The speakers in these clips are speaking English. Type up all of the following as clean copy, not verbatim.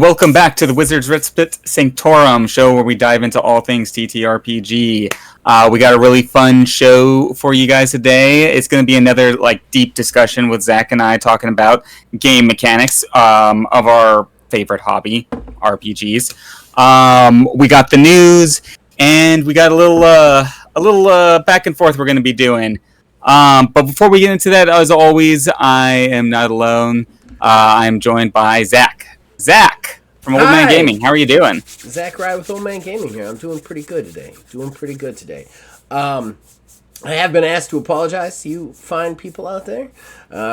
welcome back to the Wizards Respite Sanctorum show where we dive into all things TTRPG. We got a really fun show for you guys today. It's going to be another deep discussion with Zach and I talking about game mechanics of our favorite hobby, RPGs. We got the news, and we got a little back and forth we're going to be doing. But before we get into that, as always, I am not alone. I'm joined by Zach. Zach from Old Man Gaming. How are you doing? Zach Rye with Old Man Gaming here. I'm doing pretty good today. I have been asked to apologize to you fine people out there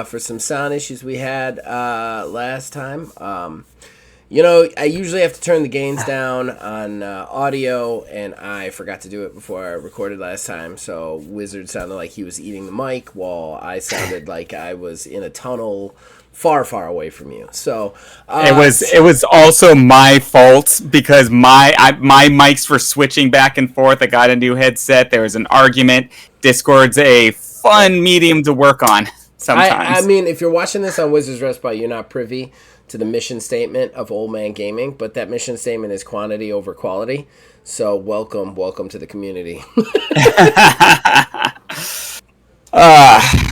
for some sound issues we had last time. I usually have to turn the gains down on audio, and I forgot to do it before I recorded last time, so Wizard sounded like he was eating the mic, while I sounded like I was in a tunnel far, far away from you. So it was also my fault because my mics were switching back and forth. I got a new headset. There was an argument. Discord's a fun medium to work on sometimes. I mean, if you're watching this on Wizards Respite, you're not privy to the mission statement of Old Man Gaming, but that mission statement is quantity over quality. So welcome to the community.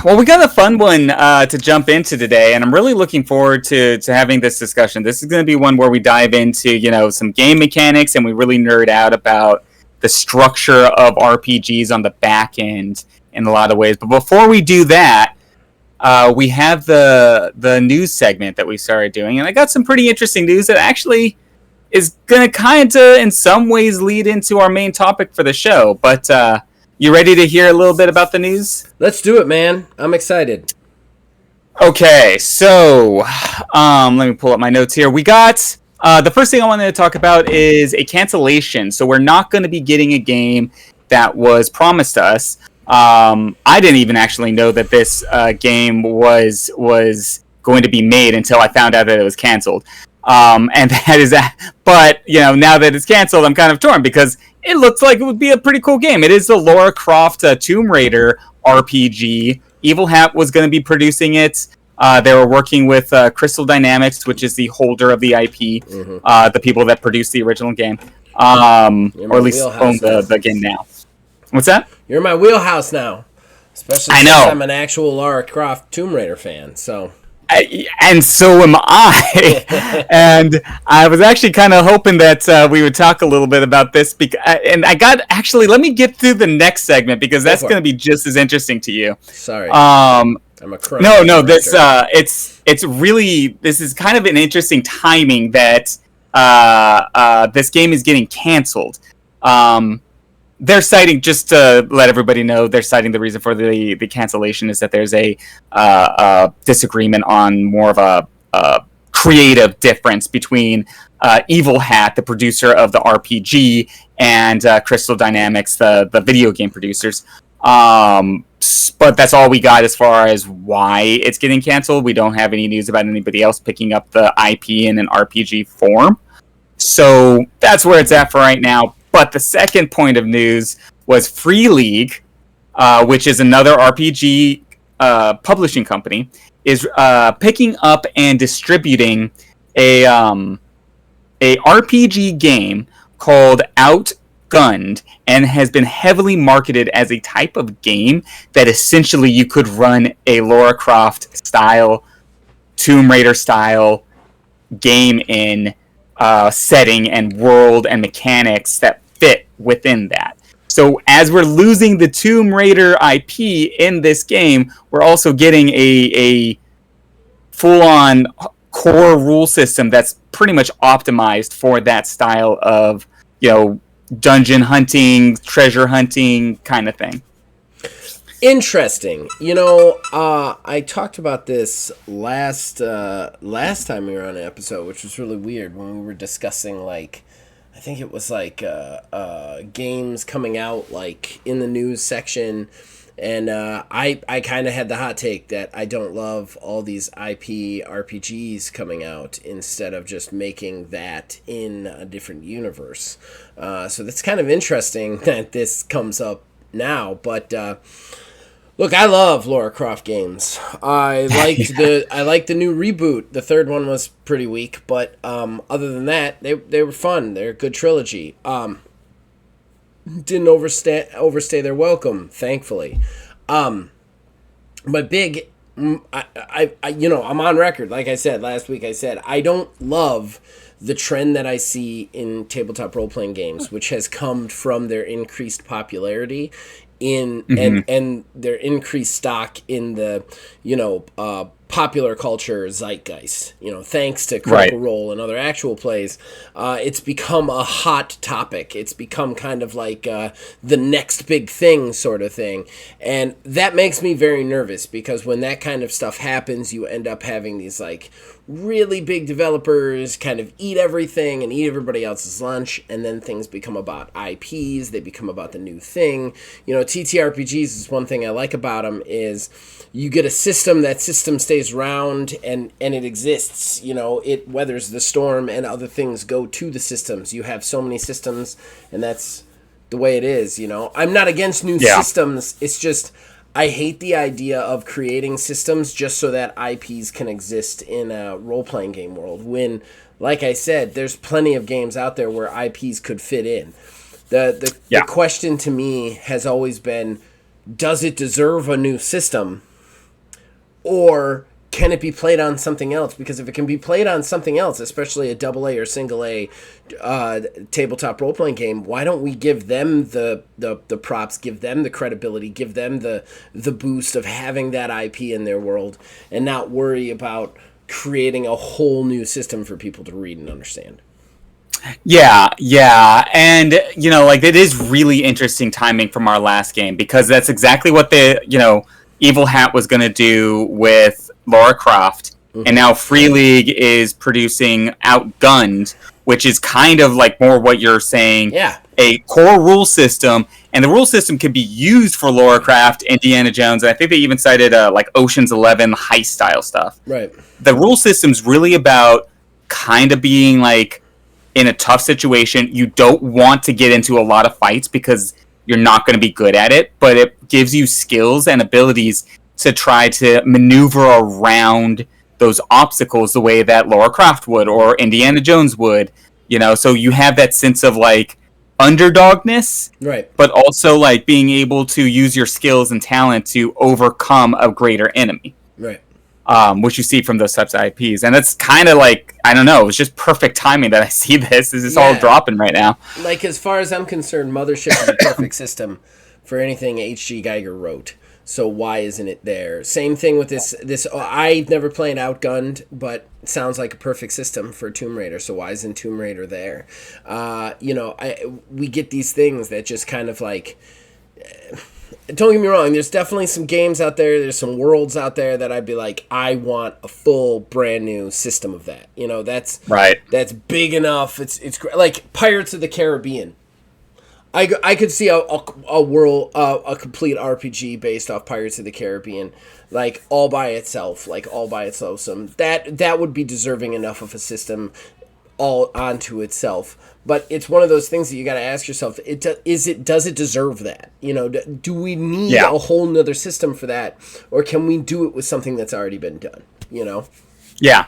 Well, we got a fun one to jump into today, and I'm really looking forward to having this discussion. This is going to be one where we dive into, some game mechanics, and we really nerd out about the structure of RPGs on the back end in a lot of ways. But before we do that, we have the news segment that we started doing, and I got some pretty interesting news that actually is going to kind of, in some ways, lead into our main topic for the show. But you ready to hear a little bit about the news? Let's do it, man. I'm excited. Okay, so let me pull up my notes here. We got the first thing I wanted to talk about is a cancellation. So we're not going to be getting a game that was promised to us. I didn't even actually know that this game was going to be made until I found out that it was canceled. And that is that. But now that it's canceled, I'm kind of torn because it looks like it would be a pretty cool game. It is the Lara Croft Tomb Raider RPG. Evil Hat was going to be producing it. They were working with Crystal Dynamics, which is the holder of the IP, the people that produced the original game, or at least own the game now. What's that? You're in my wheelhouse now, especially since I'm an actual Lara Croft Tomb Raider fan. And so am I. And I was actually kind of hoping that we would talk a little bit about this. And I got let me get through the next segment because that's going to be just as interesting to you. Sorry. I'm a crook. No. This is kind of an interesting timing that this game is getting canceled. They're citing, just to let everybody know, they're citing the reason for the cancellation is that there's a disagreement on more of a creative difference between Evil Hat, the producer of the RPG, and Crystal Dynamics, the video game producers. But that's all we got as far as why it's getting canceled. We don't have any news about anybody else picking up the IP in an RPG form. So that's where it's at for right now. But the second point of news was Free League, which is another RPG publishing company, is picking up and distributing a RPG game called Outgunned, and has been heavily marketed as a type of game that essentially you could run a Lara Croft style, Tomb Raider style game in. Setting and world and mechanics that fit within that. So as we're losing the Tomb Raider IP in this game, we're also getting a full-on core rule system that's pretty much optimized for that style of, dungeon hunting, treasure hunting kind of thing. Interesting. I talked about this last time we were on an episode, which was really weird when we were discussing I think it was games coming out in the news section, and I kind of had the hot take that I don't love all these IP RPGs coming out instead of just making that in a different universe. So that's kind of interesting that this comes up now, but Look, I love Lara Croft games. I liked the new reboot. The third one was pretty weak, but other than that, they were fun. They're a good trilogy. Didn't overstay their welcome, thankfully. But big, I'm on record. Like I said last week, I said I don't love the trend that I see in tabletop role playing games, which has come from their increased popularity and their increased stock in the popular culture zeitgeist. Thanks to Critical Role and other actual plays, it's become a hot topic. It's become kind of like the next big thing sort of thing, and that makes me very nervous because when that kind of stuff happens, you end up having these like really big developers kind of eat everything and eat everybody else's lunch, and then things become about IPs. They become about the new thing. TTRPGs is one thing I like about them is you get a system. That system stays around and it exists. It weathers the storm, and other things go to the systems. You have so many systems, and that's the way it is. I'm not against new systems. It's just I hate the idea of creating systems just so that IPs can exist in a role-playing game world when, like I said, there's plenty of games out there where IPs could fit in. The question to me has always been, does it deserve a new system, or can it be played on something else? Because if it can be played on something else, especially a AA or single A tabletop role playing game, why don't we give them the props, give them the credibility, give them the boost of having that IP in their world, and not worry about creating a whole new system for people to read and understand? Yeah, and it is really interesting timing from our last game, because that's exactly what the Evil Hat was going to do with Lara Croft, and now Free League is producing Outgunned, which is kind of like more what you're saying. Yeah. A core rule system, and the rule system can be used for Lara Croft, Indiana Jones, and I think they even cited like Ocean's 11 heist style stuff. Right. The rule system's really about kind of being like in a tough situation. You don't want to get into a lot of fights because you're not going to be good at it, but it gives you skills and abilities to try to maneuver around those obstacles the way that Lara Croft would or Indiana Jones would, so you have that sense of like underdogness, right? But also like being able to use your skills and talent to overcome a greater enemy, right? Which you see from those types of IPs. And that's kind of like, I don't know, it's just perfect timing that I see this. This is all dropping right now. Like, as far as I'm concerned, Mothership is a perfect system for anything H.G. Geiger wrote. So why isn't it there? Same thing with this. I've never played Outgunned, but it sounds like a perfect system for Tomb Raider. So why isn't Tomb Raider there? We get these things that just kind of like... Don't get me wrong, there's definitely some games out there, there's some worlds out there that I'd be like, I want a full brand new system of that. That's right. That's big enough. It's like Pirates of the Caribbean. I could see a world, a complete RPG based off Pirates of the Caribbean, like all by itself. Some that would be deserving enough of a system all onto itself. But it's one of those things that you got to ask yourself: does it deserve that? Do we need a whole nother system for that, or can we do it with something that's already been done? Yeah.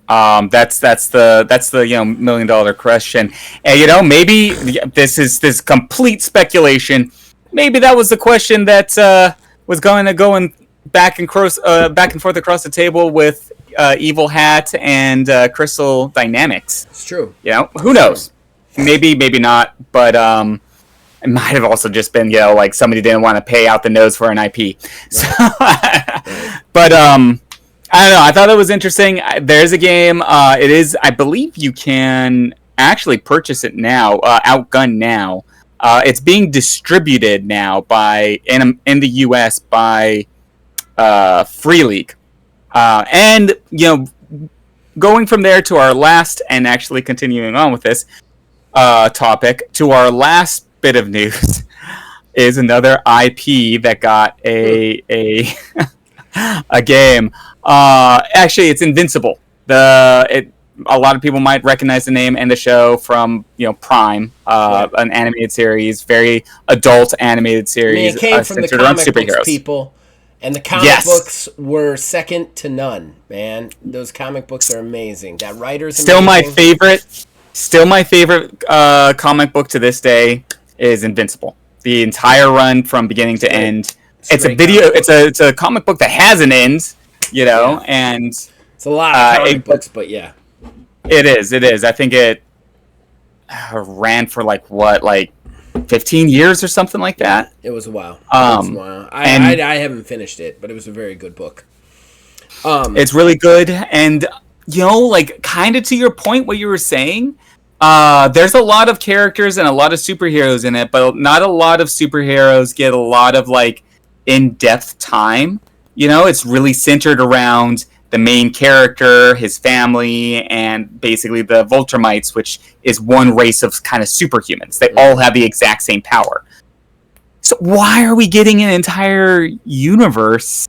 That's the $1 million question. And maybe this is complete speculation. Maybe that was the question that was going to go back and forth across the table with Evil Hat and Crystal Dynamics. It's true. Who knows? Maybe not. But it might have also just been like somebody didn't want to pay out the nose for an IP. Right. So, but I don't know. I thought that was interesting. There's a game. It is, I believe you can actually purchase it now, Outgunned now. It's being distributed now in the U.S. by Free League. And, going from there to our last, and actually continuing on with this topic, to our last bit of news is another IP that got a a game. Actually, it's Invincible. a lot of people might recognize the name and the show from Prime, an animated series, very adult animated series. It came from the centered around comic books, superheroes. people. And the comic books were second to none, man. Those comic books are amazing. That writer's still amazing. my favorite comic book to this day is Invincible. The entire run from beginning to end. It's a video. It's a comic book that has an end, and it's a lot of comic books, but yeah, it is. I think it ran for 15 years or something like that. It was a while. I haven't finished it, but it was a very good book. It's really good, and kind of to your point, what you were saying. There's a lot of characters and a lot of superheroes in it, but not a lot of superheroes get a lot of in-depth time. It's really centered around the main character, his family, and basically the Voltrumites, which is one race of kind of superhumans. They all have the exact same power. So why are we getting an entire universe,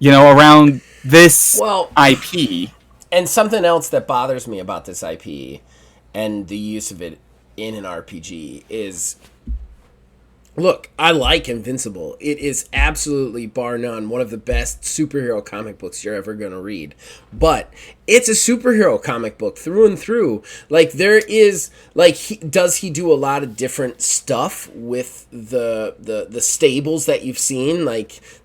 around this IP? And something else that bothers me about this IP and the use of it in an RPG is, look, I like Invincible. It is absolutely, bar none, one of the best superhero comic books you're ever going to read. But it's a superhero comic book through and through. Does he do a lot of different stuff with the stables that you've seen?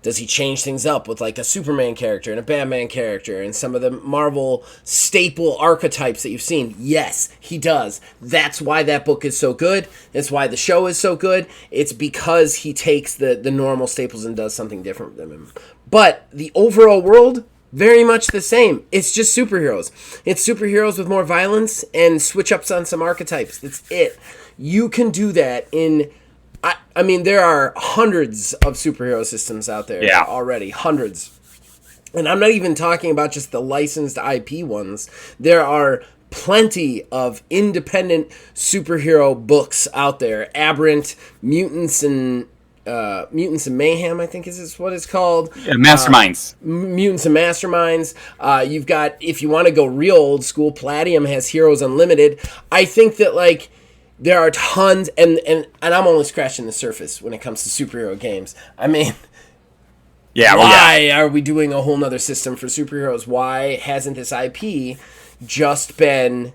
Does he change things up with a Superman character and a Batman character and some of the Marvel staple archetypes that you've seen? Yes, he does. That's why that book is so good. That's why the show is so good. It's because he takes the normal staples and does something different with them. But the overall world, very much the same. It's just superheroes. It's superheroes with more violence and switch ups on some archetypes. That's it. You can do that in... I mean, there are hundreds of superhero systems out there already. Hundreds. And I'm not even talking about just the licensed IP ones. There are plenty of independent superhero books out there. Aberrant, Mutants and Mayhem, I think is what it's called. Masterminds. Mutants and Masterminds. You've got, if you want to go real old school, Palladium has Heroes Unlimited. I think that there are tons, and I'm only scratching the surface when it comes to superhero games. I mean, why are we doing a whole nother system for superheroes? Why hasn't this IP just been,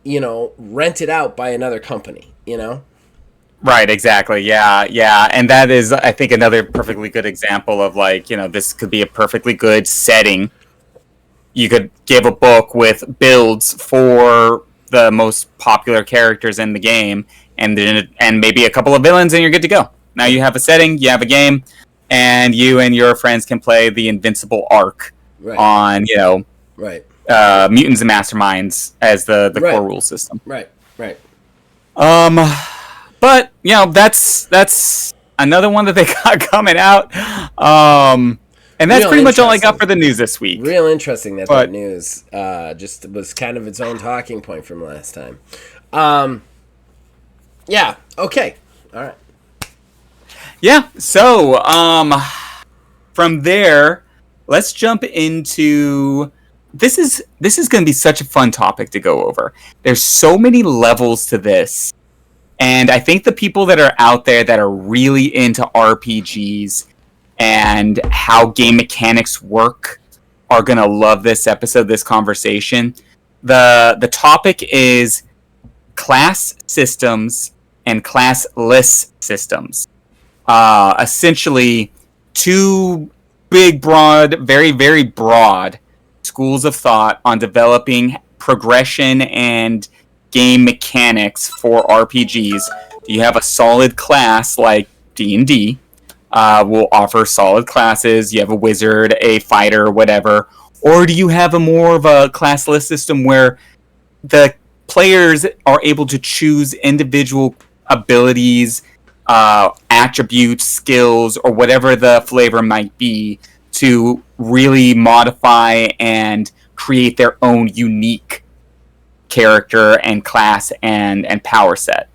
rented out by another company, Right, exactly. Yeah. And that is, I think, another perfectly good example of this could be a perfectly good setting. You could give a book with builds for the most popular characters in the game and maybe a couple of villains and you're good to go. Now you have a setting, you have a game, and you and your friends can play the Invincible arc on, Mutants and Masterminds as the core rule system. Right. But that's another one that they got coming out, and that's pretty much all I got for the news this week. Real interesting that news just was kind of its own talking point from last time. Yeah. Okay. All right. Yeah. So from there, let's jump into. This is going to be such a fun topic to go over. There's so many levels to this. And I think the people that are out there that are really into RPGs and how game mechanics work are going to love this episode, this conversation. The topic is class systems and classless systems. Essentially, two big, broad, very, very broad schools of thought on developing progression and game mechanics for RPGs. Do you have a solid class like D&D? Will offer solid classes. You have a wizard, a fighter, whatever. Or do you have a more of a classless system where the players are able to choose individual abilities, attributes, skills, or whatever the flavor might be to really modify and create their own unique character and class and power set.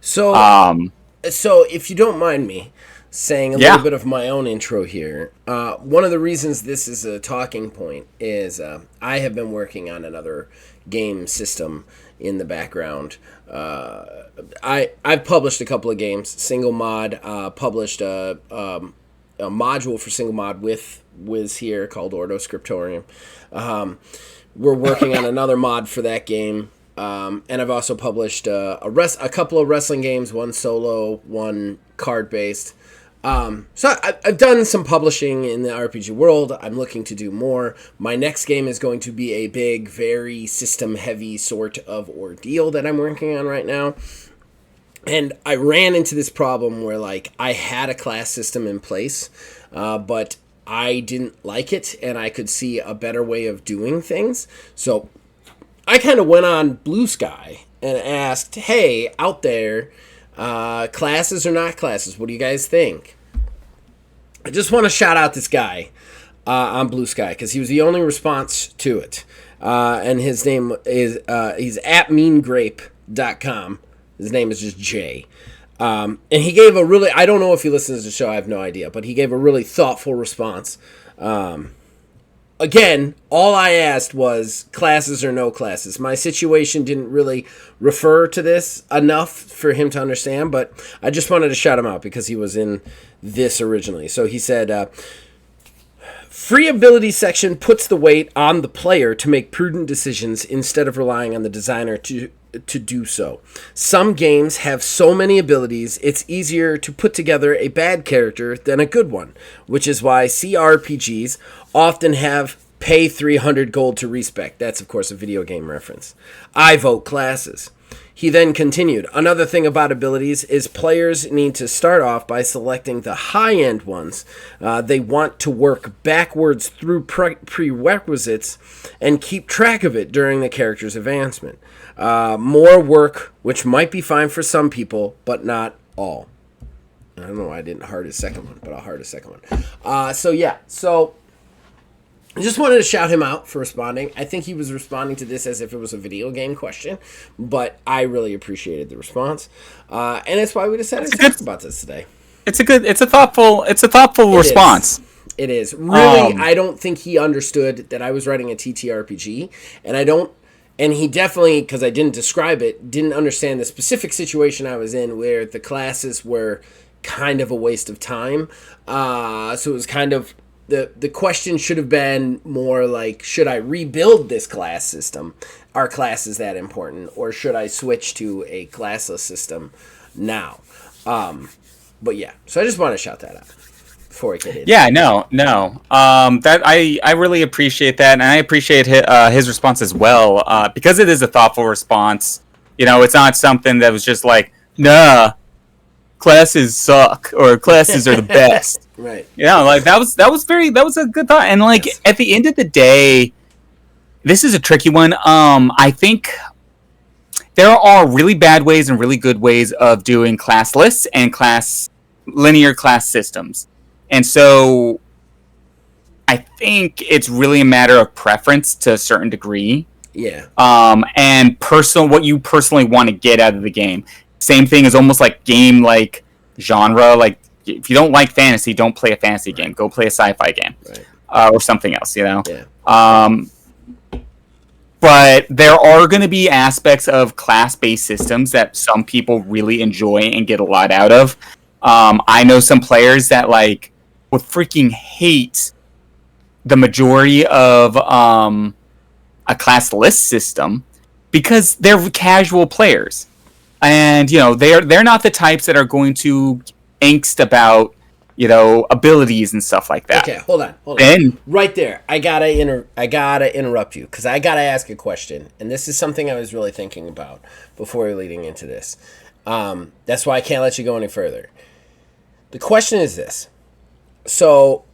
So if you don't mind me, saying a little bit of my own intro here. One of the reasons this is a talking point is I have been working on another game system in the background. I've published a couple of games. Single Mod published a module for Single Mod with Wiz here called Ordo Scriptorium. We're working on another mod for that game. And I've also published a couple of wrestling games, one solo, one card-based. So I've done some publishing in the RPG world. I'm looking to do more. My next game is going to be a big, very system-heavy sort of ordeal that I'm working on right now. And I ran into this problem where, like, I had a class system in place, but I didn't like it, and I could see a better way of doing things. So I kind of went on Blue Sky and asked, hey, out there, classes or not classes, what do you guys think? I just want to shout out this guy on Blue Sky because he was the only response to it. And his name is, he's at meangrape.com. His name is just Jay. And he gave a really, I don't know if he listens to the show, I have no idea, but he gave a really thoughtful response. Again, all I asked was classes or no classes. My situation didn't really refer to this enough for him to understand, but I just wanted to shout him out because he was in this originally. So he said, free ability section puts the weight on the player to make prudent decisions instead of relying on the designer to do so. Some games have so many abilities, it's easier to put together a bad character than a good one, which is why CRPGs often have pay 300 gold to respec. That's, of course, a video game reference. I vote classes. He then continued, another thing about abilities is players need to start off by selecting the high-end ones. They want to work backwards through prerequisites and keep track of it during the character's advancement. More work, which might be fine for some people, but not all. I don't know why I didn't heart his second one, but I'll heart his second one. So I just wanted to shout him out for responding. I think he was responding to this as if it was a video game question, but I really appreciated the response. And that's why we decided to talk about this today. It's a thoughtful response. It is. Really, I don't think he understood that I was writing a TTRPG, and he definitely, because I didn't describe it, didn't understand the specific situation I was in where the classes were kind of a waste of time. So it was kind of, the question should have been more like, should I rebuild this class system? Are classes that important? Or should I switch to a classless system now? But yeah, so I just want to shout that out before I get into it. Yeah, no. That I really appreciate that, and I appreciate his response as well, because it is a thoughtful response. You know, it's not something that was just like, nah, classes suck or classes are the best. Right. You know, like that was a good thought. And like At the end of the day, this is a tricky one. I think there are really bad ways and really good ways of doing class lists and linear class systems. And so I think it's really a matter of preference to a certain degree. Yeah. And what you personally want to get out of the game. Same thing is almost like game like genre. Like if you don't like fantasy, don't play a fantasy game. Go play a sci-fi game, or something else. You know. Yeah. But there are going to be aspects of class-based systems that some people really enjoy and get a lot out of. I know some players that like would freaking hate the majority of a class list system because they're casual players. And, you know, they're not the types that are going to angst about, you know, abilities and stuff like that. Okay, hold on. Right there. I gotta interrupt you because I gotta ask a question. And this is something I was really thinking about before leading into this. That's why I can't let you go any further. The question is this. So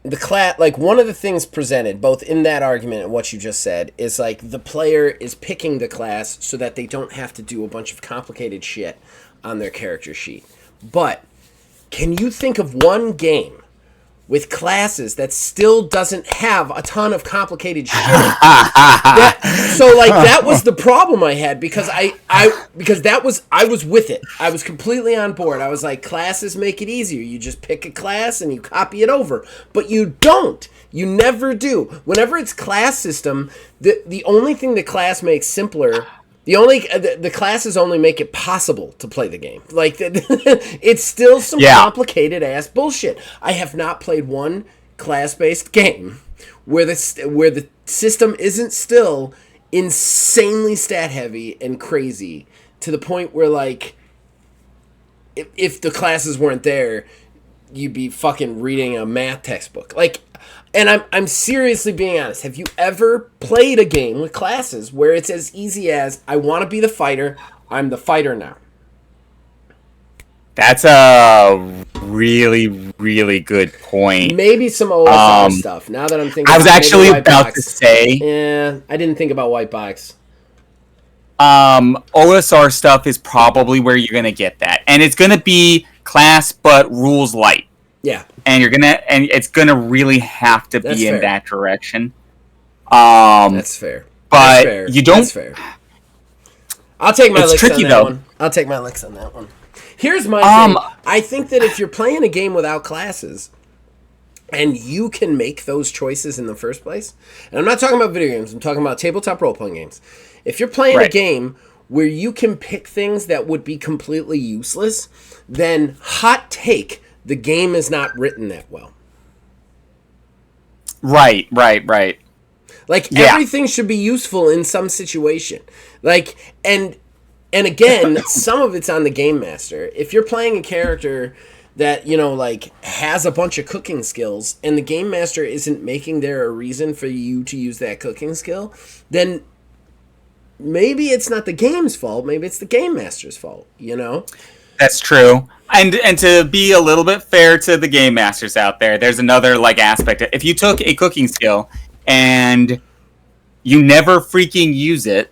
the class, like one of the things presented both in that argument and what you just said is like the player is picking the class so that they don't have to do a bunch of complicated shit on their character sheet. But can you think of one game with classes that still doesn't have a ton of complicated shit. So like that was the problem I had because I was with it. I was completely on board. I was like, classes make it easier. You just pick a class and you copy it over. But you don't. You never do. Whenever it's class system, the only thing the class makes simpler. The classes only make it possible to play the game. Like it's still some complicated ass bullshit. I have not played one class-based game where the system isn't still insanely stat heavy and crazy to the point where like if the classes weren't there, you'd be fucking reading a math textbook. Like, and I'm seriously being honest. Have you ever played a game with classes where it's as easy as, I want to be the fighter, I'm the fighter now? That's a really, really good point. Maybe some OSR stuff. Now that I'm thinking, I was actually about to say. Yeah, I didn't think about white box. OSR stuff is probably where you're gonna get that, and it's gonna be class but rules light. Yeah. And it's gonna really have to be in that direction. That's fair. But That's fair. you don't. That's fair. I'll take my licks on that one. I'll take my licks on that one. Here's my thing. I think that if you're playing a game without classes, and you can make those choices in the first place, and I'm not talking about video games, I'm talking about tabletop role-playing games. If you're playing a game where you can pick things that would be completely useless, then hot take, the game is not written that well. Right. Like, everything should be useful in some situation. Like, and again, some of it's on the game master. If you're playing a character that, you know, like, has a bunch of cooking skills, and the game master isn't making there a reason for you to use that cooking skill, then maybe it's not the game's fault, maybe it's the game master's fault, you know? That's true. And to be a little bit fair to the game masters out there, there's another like aspect. If you took a cooking skill and you never freaking use it,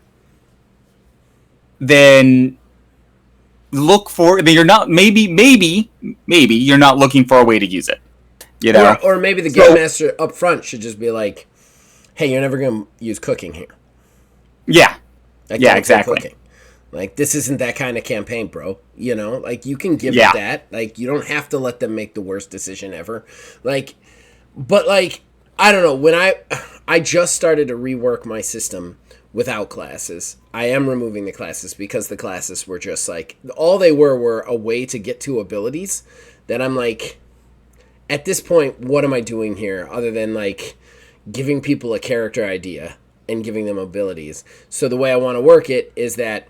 then you're not you're not looking for a way to use it. You know? Or maybe the game master up front should just be like, hey, you're never gonna use cooking here. Yeah. Yeah, exactly. Cooking. Like, this isn't that kind of campaign, bro. You know, like, you can give it that. Like, you don't have to let them make the worst decision ever. Like, but, like, I don't know. When I just started to rework my system without classes. I am removing the classes because the classes were just, like, all they were a way to get to abilities that I'm like, at this point, what am I doing here other than, like, giving people a character idea and giving them abilities? So the way I want to work it is that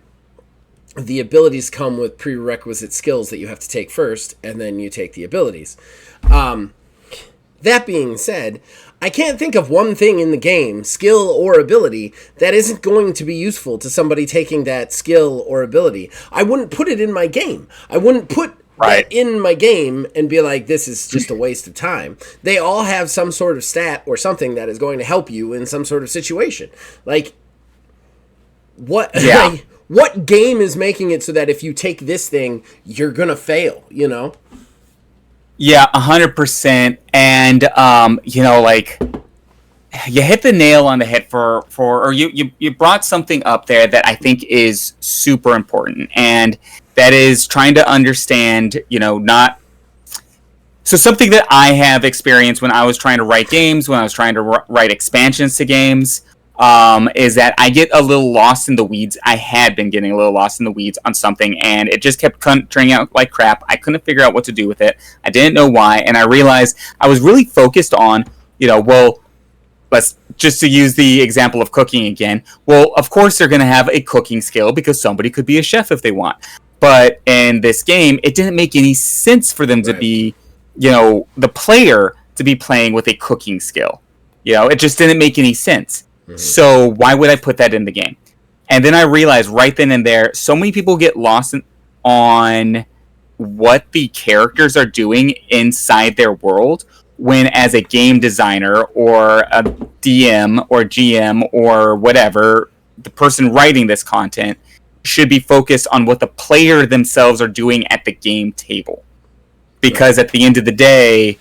the abilities come with prerequisite skills that you have to take first, and then you take the abilities. That being said, I can't think of one thing in the game, skill or ability, that isn't going to be useful to somebody taking that skill or ability. I wouldn't put it in my game. I wouldn't put that in my game and be like, this is just a waste of time. They all have some sort of stat or something that is going to help you in some sort of situation. Like, what... Yeah. Like, what game is making it so that if you take this thing, you're gonna fail, you know? Yeah, 100%. And, you know, like, you hit the nail on the head or you brought something up there that I think is super important. And that is trying to understand, you know, So something that I have experienced when I was trying to write games, when I was trying to write expansions to games, is that I get a little lost in the weeds. I had been getting a little lost in the weeds on something, and it just kept turning out like crap. I couldn't figure out what to do with it. I didn't know why, and I realized I was really focused on, you know, well, let's just to use the example of cooking again. Well, of course they're going to have a cooking skill because somebody could be a chef if they want. But in this game, it didn't make any sense for them to be, you know, the player to be playing with a cooking skill. You know, it just didn't make any sense. Mm-hmm. So why would I put that in the game? And then I realized right then and there, so many people get lost on what the characters are doing inside their world, when as a game designer or a DM or GM or whatever, the person writing this content should be focused on what the player themselves are doing at the game table. Because at the end of the day,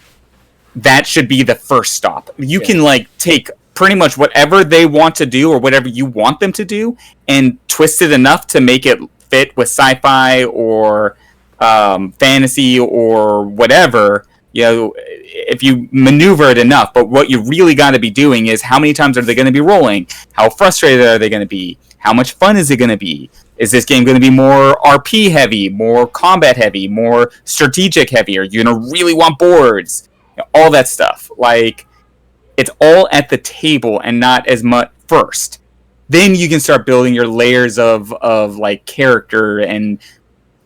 that should be the first stop. You Yeah. can like take pretty much whatever they want to do or whatever you want them to do and twist it enough to make it fit with sci-fi or fantasy or whatever, you know, if you maneuver it enough. But what you really got to be doing is how many times are they going to be rolling? How frustrated are they going to be? How much fun is it going to be? Is this game going to be more RP heavy, more combat heavy, more strategic heavy? Are you going to really want boards? All that stuff. Like, it's all at the table and not as much first. Then you can start building your layers of like character and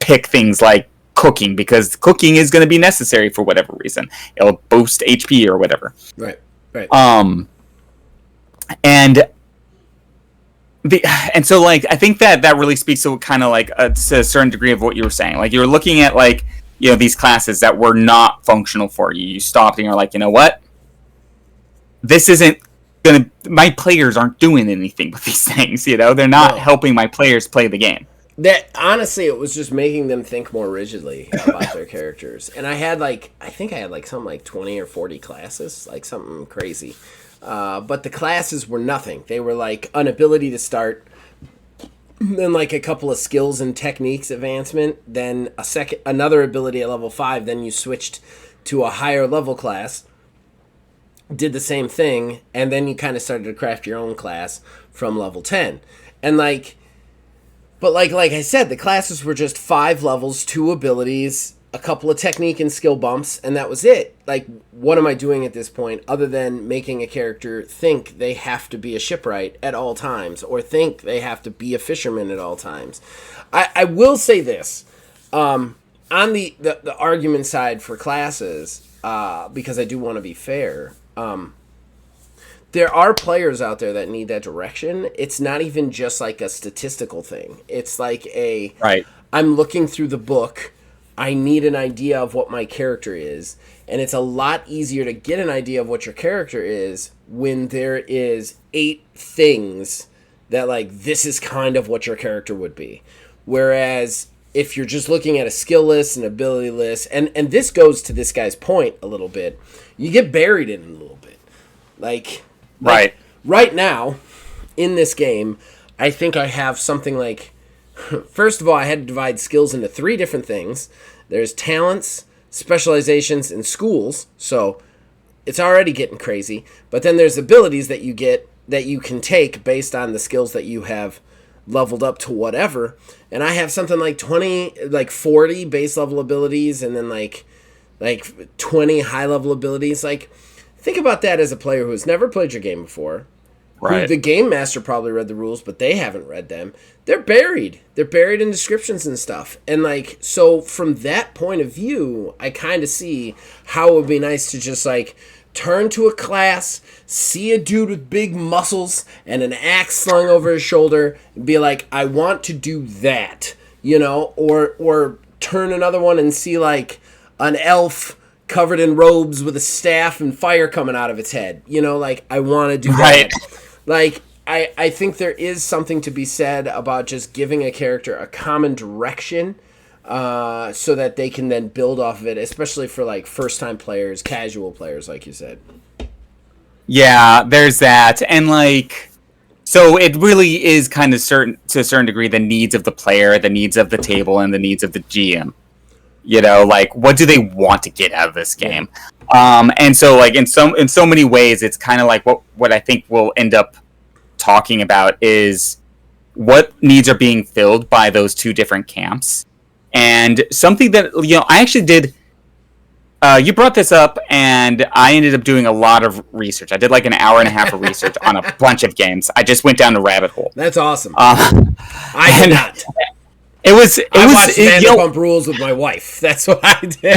pick things like cooking, because cooking is going to be necessary for whatever reason. It'll boost HP or whatever. Right. And so like I think that really speaks to kind of like to a certain degree of what you were saying. Like you were looking at like, you know, these classes that were not functional for you. You stopped and you're like, you know what? This isn't gonna. My players aren't doing anything with these things. You know, they're not helping my players play the game. That honestly, it was just making them think more rigidly about their characters. And I think I had something like 20 or 40 classes, like something crazy. But the classes were nothing. They were like an ability to start, then like a couple of skills and techniques advancement, then another ability at level 5. Then you switched to a higher level class, did the same thing, and then you kind of started to craft your own class from level 10. And but like I said, the classes were just 5 levels, 2 abilities, a couple of technique and skill bumps, and that was it. Like, what am I doing at this point other than making a character think they have to be a shipwright at all times, or think they have to be a fisherman at all times? I will say this. On the argument side for classes, because I do want to be fair, there are players out there that need that direction. It's not even just like a statistical thing. It's like I'm looking through the book. I need an idea of what my character is. And it's a lot easier to get an idea of what your character is when there is 8 things that like, this is kind of what your character would be. Whereas if you're just looking at a skill list, an ability list, and this goes to this guy's point a little bit, you get buried in it a little bit. Like right now, in this game, I think I have something like, first of all, I had to divide skills into 3 different things. There's talents, specializations, and schools. So it's already getting crazy. But then there's abilities that you get that you can take based on the skills that you have leveled up to whatever. And I have something like 40 base level abilities, and then like 20 high level abilities. Like, think about that as a player who has never played your game before. Right. Who the game master probably read the rules, but they haven't read them. They're buried. They're buried in descriptions and stuff. And like, so from that point of view, I kind of see how it would be nice to just like turn to a class, see a dude with big muscles and an axe slung over his shoulder, and be like, I want to do that, you know, or turn another one and see like an elf covered in robes with a staff and fire coming out of its head. You know, like, I want to do that. Right. Like, I think there is something to be said about just giving a character a common direction so that they can then build off of it, especially for, like, first-time players, casual players, like you said. Yeah, there's that. And, like, so it really is kind of to a certain degree the needs of the player, the needs of the table, and the needs of the GM. You know, like, what do they want to get out of this game? And so, like, in so many ways, it's kind of like what I think we'll end up talking about is what needs are being filled by those 2 different camps. And something that, you know, I actually did, you brought this up, and I ended up doing a lot of research. I did like an hour and a half of research on a bunch of games. I just went down the rabbit hole. That's awesome. I did not. I watched Vanderpump Rules with my wife. That's what I did.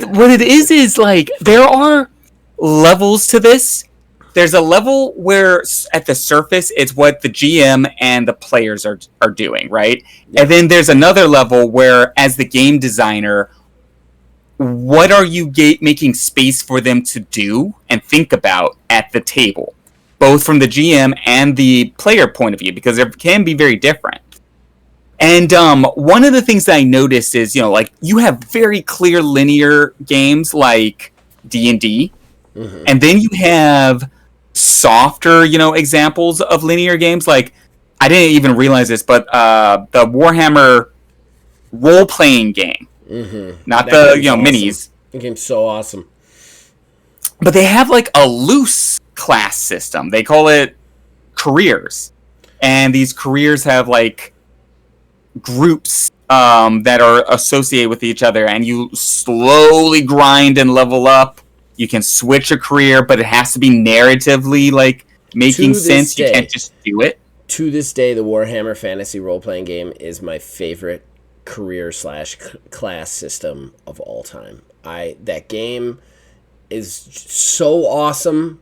What it is like there are levels to this. There's a level where at the surface it's what the GM and the players are doing, right? Yeah. And then there's another level where, as the game designer, what are you making space for them to do and think about at the table? Both from the GM and the player point of view, because it can be very different. And one of the things that I noticed is, like you have very clear linear games like D&D, and then you have softer, examples of linear games. Like I didn't even realize this, but the Warhammer role-playing game, not That the game's awesome. minis. That game's so awesome. But they have like a loose class system. They call it careers, and these careers have like groups that are associated with each other, and you slowly grind and level up. You can switch a career, but it has to be narratively like making sense. You can't just do it. To this day, the Warhammer Fantasy role-playing game is my favorite career/class system of all time. That game is so awesome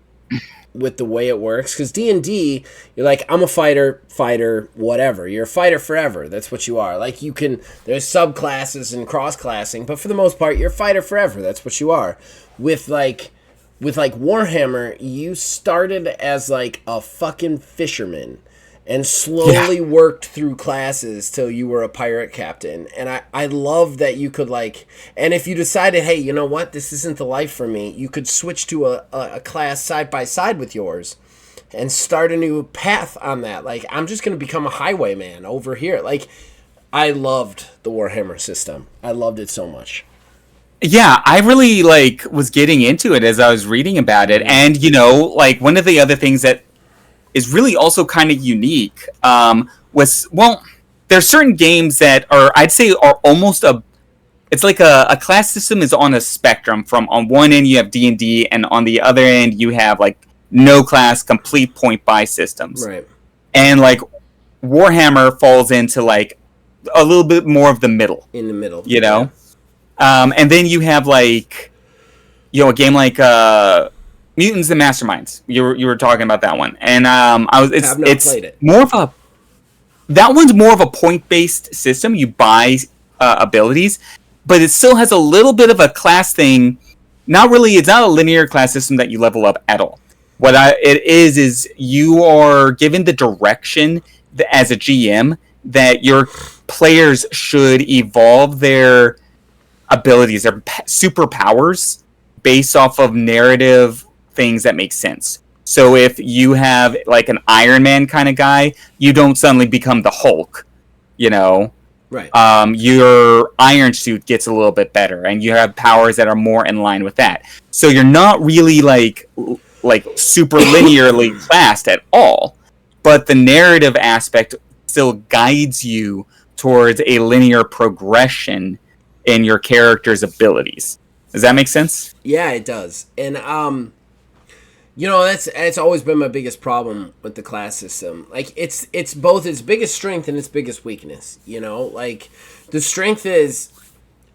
with the way it works, because D&D, you're like, I'm a fighter, whatever. You're a fighter forever. That's what you are. Like, there's subclasses and cross-classing, but for the most part, you're a fighter forever. That's what you are. With Warhammer, you started as like a fucking fisherman and slowly worked through classes till you were a pirate captain. And I love that you could and if you decided, hey, you know what, this isn't the life for me, you could switch to a class side by side with yours and start a new path on that. Like, I'm just going to become a highwayman over here. Like, I loved the Warhammer system. I loved it so much. Yeah, I really was getting into it as I was reading about it. And, one of the other things that is really also kind of unique was, there's certain games that I'd say are almost it's like a class system is on a spectrum. From on one end you have D&D, and on the other end you have no class, complete point buy systems. Right. And Warhammer falls into a little bit more of the middle. In the middle. Yeah. And then you have a game like Mutants and Masterminds. You were talking about that one, and it's played it. That one's more of a point-based system. You buy abilities, but it still has a little bit of a class thing. It's not a linear class system that you level up at all. What it is you are given the direction as a GM that your players should evolve their abilities, their superpowers, based off of narrative things that make sense. So if you have an Iron Man kind of guy, you don't suddenly become the Hulk, Right. Your iron suit gets a little bit better, and you have powers that are more in line with that. So you're not really super linearly classed at all, but the narrative aspect still guides you towards a linear progression in your character's abilities. Does that make sense? Yeah, it does. And that's always been my biggest problem with the class system. It's both its biggest strength and its biggest weakness. The strength is,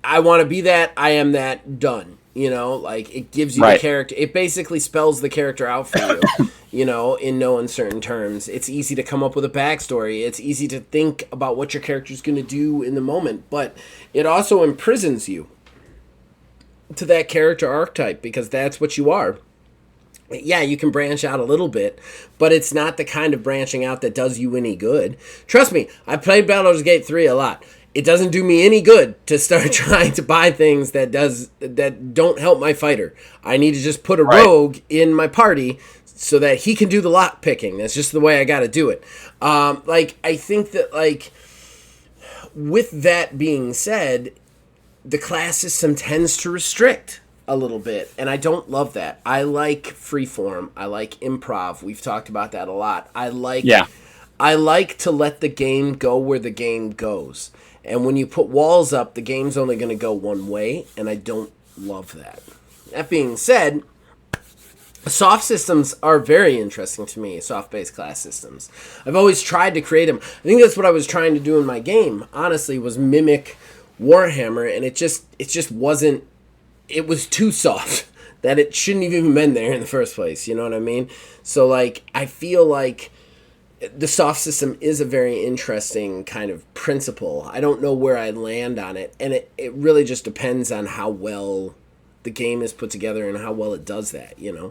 I want to be that, I am that, done. It gives you the character. It basically spells the character out for you. In no uncertain terms. It's easy to come up with a backstory. It's easy to think about what your character's going to do in the moment. But it also imprisons you to that character archetype, because that's what you are. Yeah, you can branch out a little bit, but it's not the kind of branching out that does you any good. Trust me, I played Baldur's Gate 3 a lot. It doesn't do me any good to start trying to buy things that don't help my fighter. I need to just put a rogue in my party so that he can do the lock picking. That's just the way I got to do it. I think that with that being said, the class system tends to restrict a little bit, and I don't love that. I like freeform. I like improv. We've talked about that a lot. I like to let the game go where the game goes. And when you put walls up, the game's only going to go one way, and I don't love that. That being said, soft systems are very interesting to me, soft-based class systems. I've always tried to create them. I think that's what I was trying to do in my game, honestly, was mimic Warhammer, and it just wasn't. It was too soft that it shouldn't have even been there in the first place. You know what I mean? So I feel like the soft system is a very interesting kind of principle. I don't know where I land on it, and it really just depends on how well the game is put together and how well it does that. Yeah,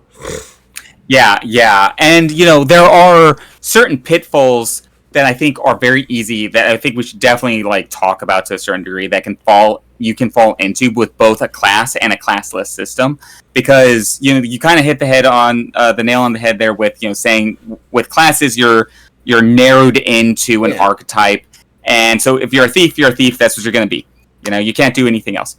and there are certain pitfalls that I think are very easy, that I think we should definitely like talk about to a certain degree, that you can fall into with both a class and a classless system, because you kind of hit the head on the nail on the head there with saying with classes you're narrowed into an archetype, and so if you're a thief, that's what you're going to be. You can't do anything else.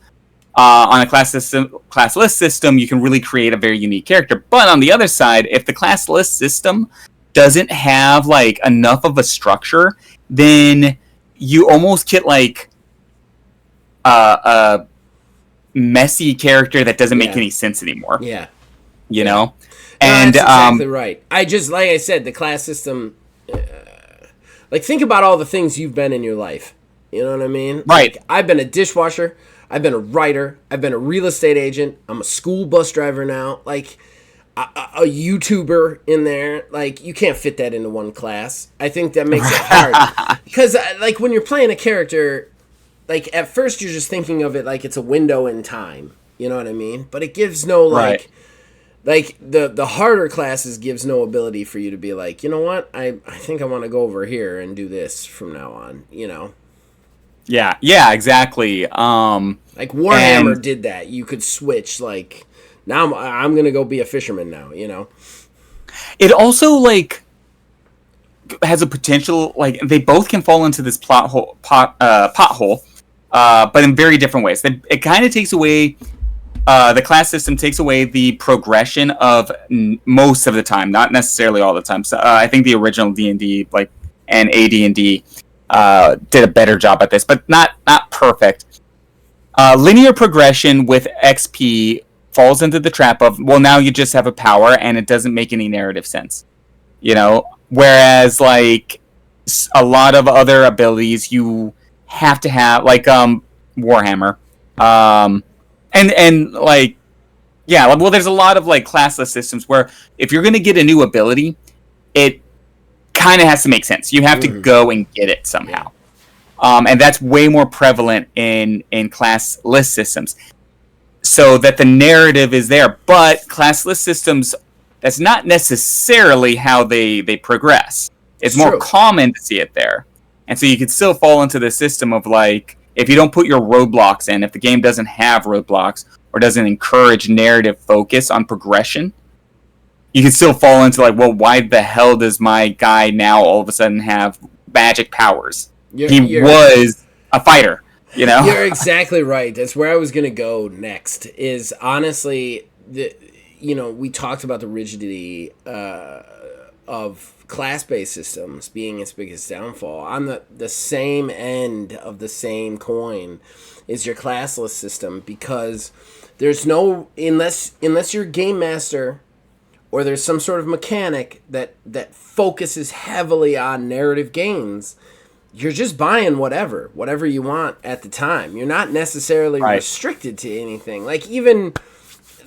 On a classless system, you can really create a very unique character. But on the other side, if the classless system doesn't have like enough of a structure, then you almost get like a messy character that doesn't make any sense anymore. Yeah. You know? No, and that's exactly right. Like I said, the class system, like think about all the things you've been in your life. You know what I mean? Right. Like, I've been a dishwasher, I've been a writer, I've been a real estate agent, I'm a school bus driver now, like a YouTuber in there. Like, you can't fit that into one class. I think that makes it hard. Because, like, when you're playing a character, like, at first you're just thinking of it like it's a window in time. You know what I mean? But it gives no, like... Right. Like, the harder classes gives no ability for you to be like, you know what? I think I want to go over here and do this from now on, Yeah, exactly. Like, Warhammer did that. You could switch, like... Now I'm gonna go be a fisherman now. It also like has a potential, like they both can fall into this pothole, but in very different ways. It kind of takes away the class system takes away the progression of most of the time, not necessarily all the time. So I think the original D&D and AD&D did a better job at this, but not perfect. Linear progression with XP falls into the trap of, well, now you just have a power and it doesn't make any narrative sense, whereas like a lot of other abilities you have to have, like Warhammer, and like, well, there's a lot of like classless systems where if you're going to get a new ability, it kind of has to make sense. You have to go and get it somehow, and that's way more prevalent in classless systems. So that the narrative is there, but classless systems, that's not necessarily how they progress. It's more common to see it there. And so you could still fall into the system of like, if you don't put your roadblocks in, if the game doesn't have roadblocks or doesn't encourage narrative focus on progression, you can still fall into like, well, why the hell does my guy now all of a sudden have magic powers? He was a fighter. You're exactly right. That's where I was going to go next. Is honestly, we talked about the rigidity of class-based systems being its biggest downfall. On the same end of the same coin is your classless system, because there's no, unless you're a game master or there's some sort of mechanic that focuses heavily on narrative gains, you're just buying whatever you want at the time. You're not necessarily restricted to anything. Like, even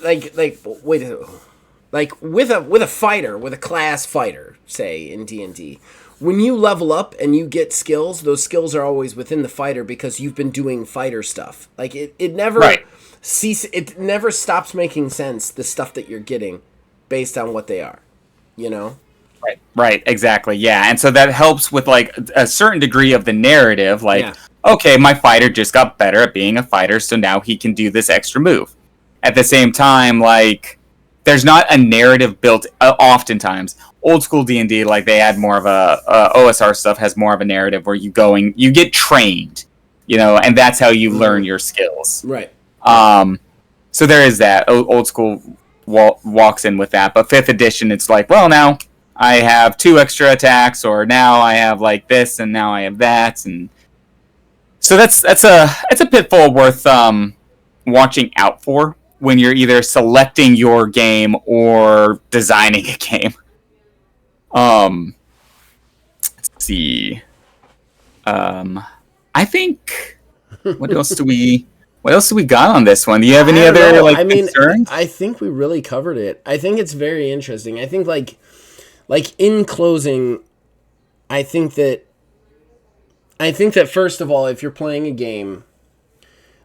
like with a fighter, with a class fighter, say in D&D, when you level up and you get skills, those skills are always within the fighter because you've been doing fighter stuff. Like, it never it never stops making sense, the stuff that you're getting based on what they are, Right, exactly, yeah. And so that helps with, like, a certain degree of the narrative, like, okay, my fighter just got better at being a fighter, so now he can do this extra move. At the same time, like, there's not a narrative built, oftentimes. Old school D&D, like, they add more of OSR stuff has more of a narrative where you get trained, and that's how you learn your skills. Right. So there is that. Old school walks in with that, but 5th edition, it's like, well, now I have 2 extra attacks, or now I have like this, and now I have that, and so that's a pitfall worth watching out for when you're either selecting your game or designing a game. Let's see. I think what else do we got on this one? Do you have any other concerns? I think we really covered it. I think it's very interesting. I think like in closing, I think that first of all, if you're playing a game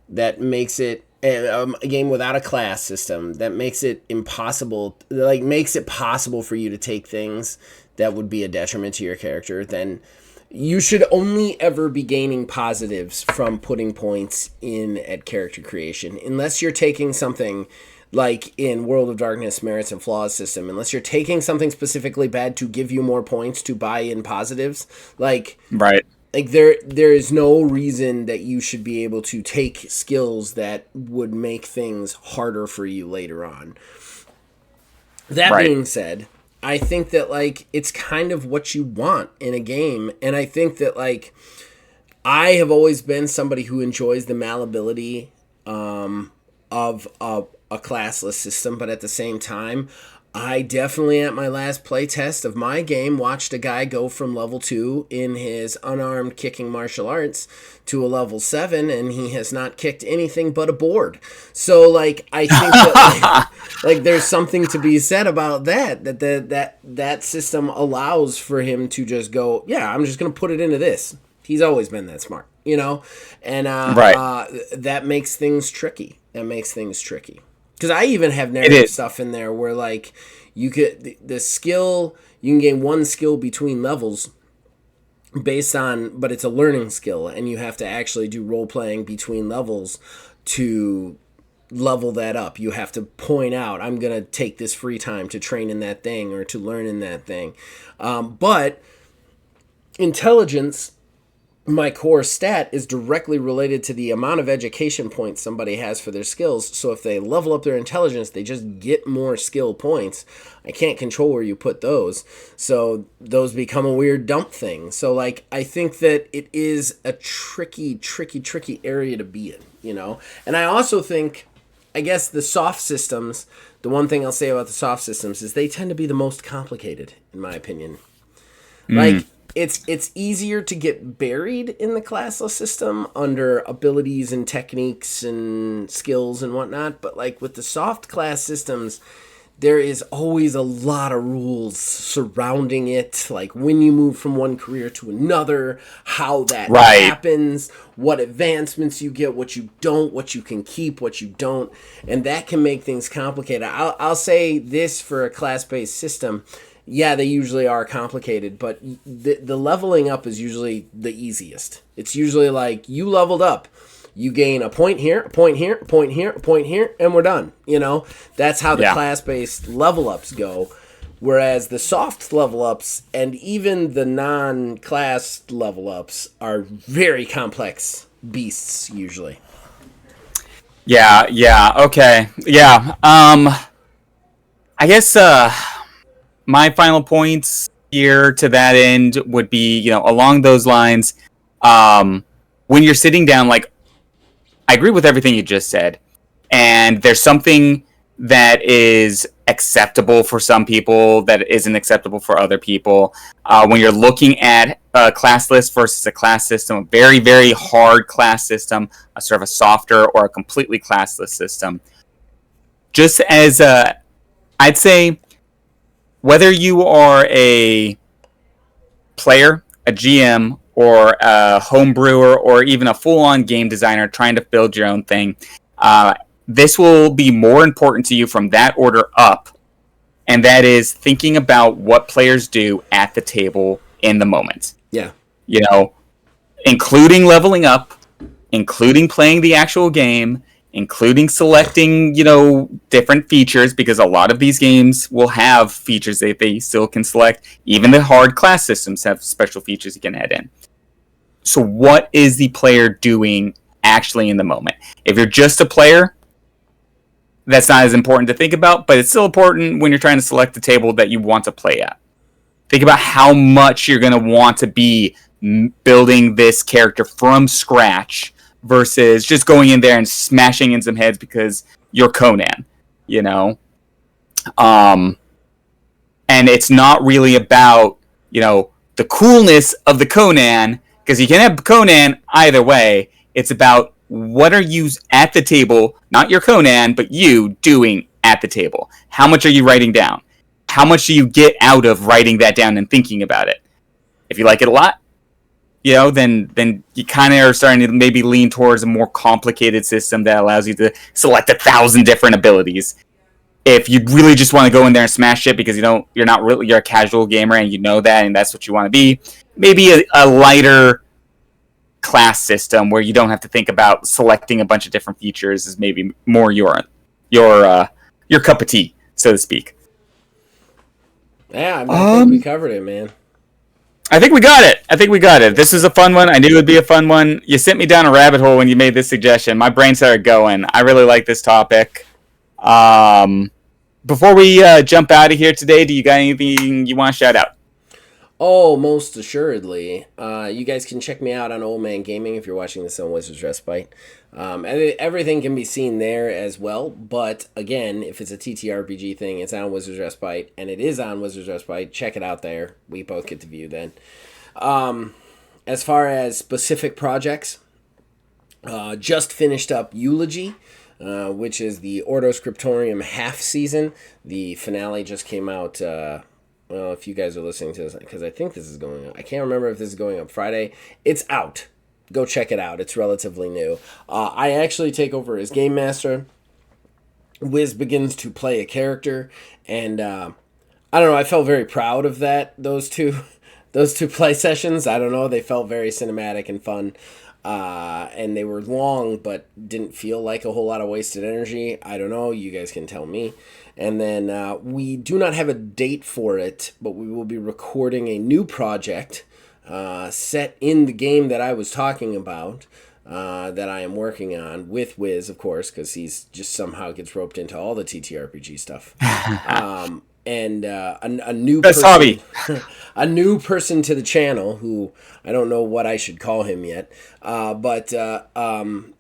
that makes it a game without a class system, that makes it impossible, like makes it possible for you to take things that would be a detriment to your character, then You should only ever be gaining positives from putting points in at character creation, unless you're taking something like in World of Darkness merits and flaws system, unless you're taking something specifically bad to give you more points to buy in positives, Right. like there is no reason that you should be able to take skills that would make things harder for you later on. That Right. being said, I think that like it's kind of what you want in a game, and I think that like I have always been somebody who enjoys the malleability of a classless system, but at the same time, I definitely at my last playtest of my game watched a guy go from level 2 in his unarmed kicking martial arts to a level 7, and he has not kicked anything but a board. So like I think that like there's something to be said about that system allows for him to just go, yeah, I'm just gonna put it into this. He's always been that smart, you know, and Right. that makes things tricky. Because I even have narrative stuff in there where like you could the skill, you can gain one skill between levels based on, but it's a learning skill, and you have to actually do role playing between levels to level that up. You have to point out, I'm gonna take this free time to train in that thing or to learn in that thing. But intelligence, my core stat, is directly related to the amount of education points somebody has for their skills. So if they level up their intelligence, they just get more skill points. I can't control where you put those. So those become a weird dump thing. So like I think that it is a tricky area to be in, you know? And I also think, I guess the soft systems, the one thing I'll say about the soft systems is they tend to be the most complicated, in my opinion. Like it's easier to get buried in the classless system under abilities and techniques and skills and whatnot, but like with the soft class systems, there is always a lot of rules surrounding it, like when you move from one career to another, how that happens, what advancements you get, what you don't, what you can keep, what you don't, and that can make things complicated. I'll say this for a class-based system. Yeah, they usually are complicated, but the leveling up is usually the easiest. It's usually like, you leveled up. You gain a point here, a point here, a point here, a point here, and we're done. You know? That's how the class-based level ups go. Whereas the soft level ups and even the non-class level ups are very complex beasts, usually. Yeah, okay. Yeah. I guess my final points here to that end would be, along those lines, when you're sitting down, like, I agree with everything you just said, and there's something that is acceptable for some people that isn't acceptable for other people. When you're looking at a class list versus a class system, a very, very hard class system, a sort of a softer or a completely classless system, just as I'd say, whether you are a player, a GM, or a home brewer, or even a full-on game designer trying to build your own thing, this will be more important to you from that order up, and that is thinking about what players do at the table in the moment. Yeah. Including leveling up, including playing the actual game, including selecting, different features, because a lot of these games will have features that they still can select. Even the hard class systems have special features you can add in. So what is the player doing actually in the moment? If you're just a player, that's not as important to think about, but it's still important when you're trying to select the table that you want to play at. Think about how much you're going to want to be building this character from scratch versus just going in there and smashing in some heads because you're Conan, And it's not really about, the coolness of the Conan, because you can have Conan either way. It's about what are you at the table, not your Conan, but you doing at the table. How much are you writing down? How much do you get out of writing that down and thinking about it? If you like it a lot, then you kind of are starting to maybe lean towards a more complicated system that allows you to select 1,000 different abilities. if you really just want to go in there and smash it because you're a casual gamer and you know that and that's what you want to be, maybe a lighter class system where you don't have to think about selecting a bunch of different features is maybe more your cup of tea, so to speak. Yeah, I think we covered it, man. I think we got it. This is a fun one. I knew it would be a fun one. You sent me down a rabbit hole when you made this suggestion. My brain started going. I really like this topic. Before we jump out of here today, do you got anything you want to shout out? Oh, most assuredly. You guys can check me out on Old Man Gaming if you're watching this on Wizards Respite. And everything can be seen there as well. But again, if it's a TTRPG thing, it's on Wizards Respite, and it is on Wizards Respite. Check it out there. We both get to view then. As far as specific projects, just finished up Eulogy, which is the Ordo Scriptorium half season. The finale just came out. Well, if you guys are listening to this, because I think this is going up. I can't remember if this is going up Friday. It's out. Go check it out. It's relatively new. I actually take over as Game Master. Wiz begins to play a character, and I don't know. I felt very proud of that. Those two play sessions. I don't know. They felt very cinematic and fun, and they were long, but didn't feel like a whole lot of wasted energy. I don't know. You guys can tell me. And then we do not have a date for it, but we will be recording a new project set in the game that I was talking about, that I am working on with Wiz, of course, because he's just somehow gets roped into all the TTRPG stuff. And a new Best person, hobby. a new person to the channel who I don't know what I should call him yet, but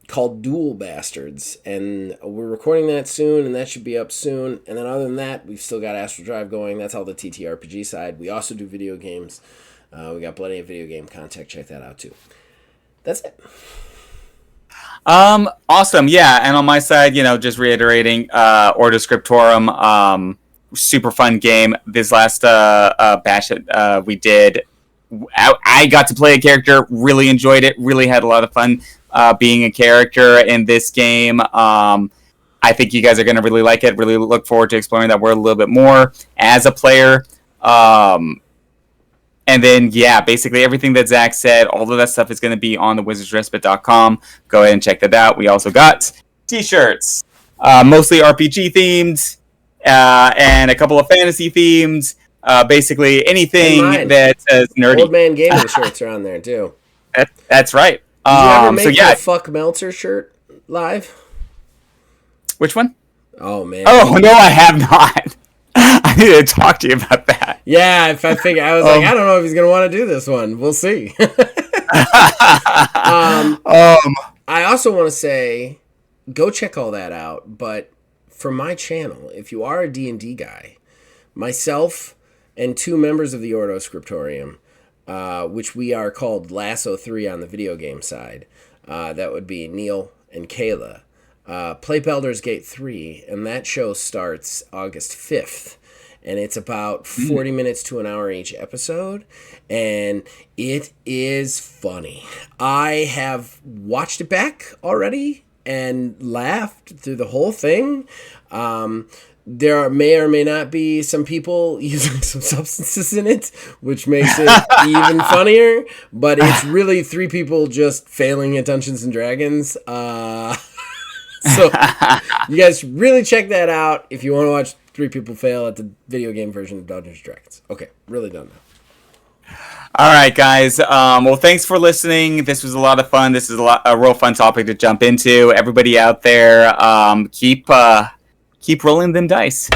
called Dual Bastards, and we're recording that soon, and that should be up soon. And then other than that, we've still got Astral Drive going. That's all the TTRPG side. We also do video games. We got plenty of video game content. Check that out too. That's it. Awesome. Yeah, and on my side, just reiterating, Ordo Scriptorum, super fun game. This last batch that we did, I got to play a character, really enjoyed it, really had a lot of fun being a character in this game. I think you guys are going to really like it. Really look forward to exploring that world a little bit more as a player. And then, yeah, basically everything that Zach said, all of that stuff is going to be on the wizardsrespite.com. Go ahead and check that out. We also got t-shirts, mostly RPG themed, and a couple of fantasy themed. Basically anything that says nerdy. Old Man Gaming shirts are on there too. That's right. Did you ever make the Fuck Meltzer shirt live? Which one? Oh man. Oh no, I have not. I need to talk to you about that. Yeah, if I figure, I was like, I don't know if he's gonna want to do this one. We'll see. I also want to say, go check all that out. But for my channel, if you are a D&D guy, myself and two members of the Ordo Scriptorium, which we are called Lasso 3 on the video game side, that would be Neil and Kayla, play Baldur's Gate 3, and that show starts August 5th. And it's about 40 minutes to an hour each episode, and it is funny. I have watched it back already and laughed through the whole thing. There may or may not be some people using some substances in it, which makes it even funnier. But it's really three people just failing at Dungeons and Dragons. So you guys should really check that out if you want to watch three people fail at the video game version of Dungeons and Dragons. Okay, really done now. All right, guys. Well, thanks for listening. This was a lot of fun. This is a real fun topic to jump into. Everybody out there, keep rolling them dice.